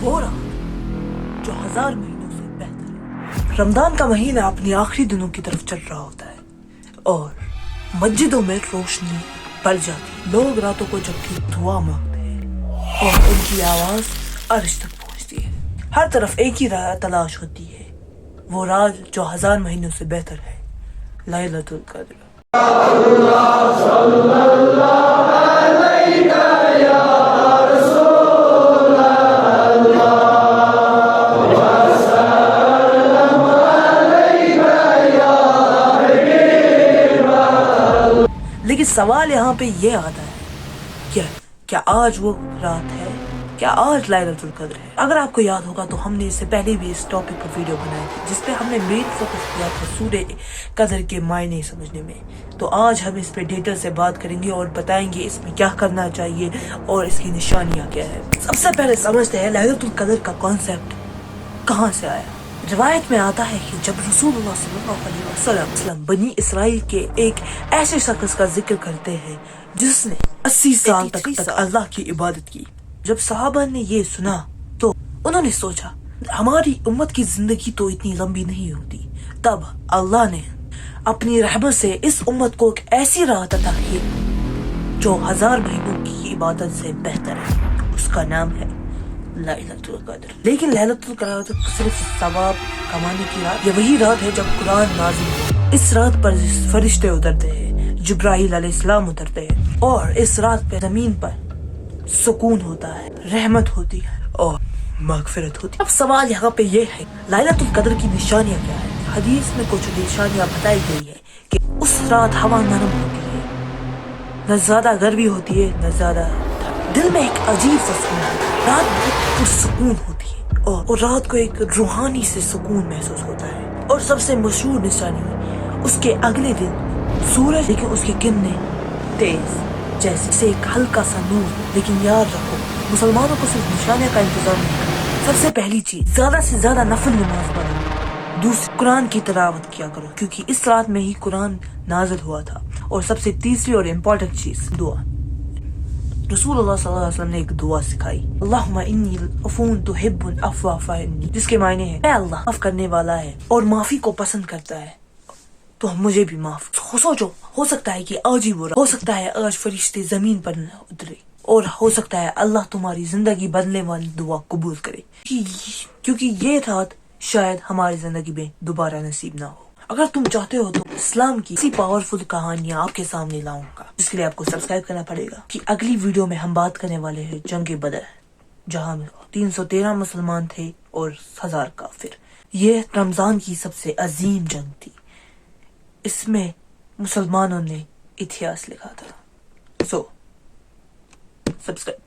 وہ راہ جو 1000 مہینوں سے بہتر ہے۔ رمضان کا مہینہ اپنی آخری دنوں کی طرف چل رہا ہوتا ہے اور مسجدوں میں روشنی بڑھ جاتی، لوگ راتوں کو جب کی دعا مانگتے ہیں اور ان کی آواز عرش تک پہنچتی ہے۔ ہر طرف ایک ہی راہ تلاش ہوتی ہے، وہ راز جو 1000 مہینوں سے بہتر ہے، لیلۃ القدر۔ لیکن سوال یہاں پہ یہ آتا ہے کیا آج وہ رات ہے؟ کیا آج لیلۃ القدر ہے؟ اگر آپ کو یاد ہوگا تو ہم نے اس سے پہلے بھی اس ٹاپک پر ویڈیو بنائی تھی جس پہ ہم نے مین فوکس کیا تھا سورہ قدر کے معنی سمجھنے میں۔ تو آج ہم اس پہ ڈیٹیل سے بات کریں گے اور بتائیں گے اس میں کیا کرنا چاہیے اور اس کی نشانیاں کیا ہے۔ سب سے پہلے سمجھتے ہیں لیلۃ القدر کا کانسیپٹ کہاں سے آیا۔ روایت میں آتا ہے کہ جب رسول اللہ صلی اللہ علیہ وسلم بنی اسرائیل کے ایک ایسے شخص کا ذکر کرتے ہیں جس نے 80 سال تک اللہ کی عبادت کی۔ جب صحابہ نے یہ سنا تو انہوں نے سوچا ہماری امت کی زندگی تو اتنی لمبی نہیں ہوتی۔ تب اللہ نے اپنی رحمت سے اس امت کو ایک ایسی راہ عطا کی جو 1000 مہینوں کی عبادت سے بہتر ہے، اس کا نام ہے لیلۃ القدر۔ لیکن لیلۃ القدر صرف ثواب کمانے کی رات، یہ وہی رات ہے جب قرآن نازل ہو۔ اس رات پر فرشتے اترتے ہیں، جبرائیل علیہ السلام اترتے ہیں اور اس رات پہ زمین پر سکون ہوتا ہے، رحمت ہوتی ہے اور مغفرت ہوتی ہے۔ اب سوال یہاں پہ یہ ہے لیلۃ القدر کی نشانیاں کیا ہے؟ حدیث میں کچھ نشانیاں بتائی گئی ہے کہ اس رات ہوا نرم ہوتی ہے، نہ زیادہ گرمی ہوتی ہے نہ زیادہ دل میں ایک عجیب سا سکون ہوتا ہے، رات بہت پرسکون ہوتی ہے اور رات کو ایک روحانی سے سکون محسوس ہوتا ہے۔ اور سب سے مشہور نشانی اس کے اگلے دن سورج، لیکن اس کی کرنیں تیز جیسے ایک ہلکا سا نور۔ لیکن یاد رکھو مسلمانوں کو صرف نشانے کا انتظار نہیں کرنا۔ سب سے پہلی چیز زیادہ سے زیادہ نفل نماز پڑھو، دوسری قرآن کی تلاوت کیا کرو کیونکہ اس رات میں ہی قرآن نازل ہوا تھا، اور سب سے تیسری اور امپورٹنٹ چیز دعا۔ رسول اللہ صلی اللہ علیہ وسلم نے ایک دعا سکھائی، اللہم انی عفو تحب العفو فاعفنی، جس کے معنی ہے اے اللہ معاف کرنے والا ہے اور معافی کو پسند کرتا ہے تو مجھے بھی معاف۔ سوچو ہو سکتا ہے کہ آج ہی وہ ہو سکتا ہے آج فرشتے زمین پر اترے اور ہو سکتا ہے اللہ تمہاری زندگی بدلنے والی دعا قبول کرے، کیونکہ یہ رات شاید ہماری زندگی میں دوبارہ نصیب نہ ہو۔ اگر تم چاہتے ہو تو اسلام کی اسی پاورفل کہانیاں آپ کے سامنے لاؤں گا، جس کے لیے آپ کو سبسکرائب کرنا پڑے گا۔ کہ اگلی ویڈیو میں ہم بات کرنے والے ہیں جنگ بدر، جہاں 313 مسلمان تھے اور 1000 کافر۔ یہ رمضان کی سب سے عظیم جنگ تھی، اس میں مسلمانوں نے اتہاس لکھا تھا۔ سبسکرائب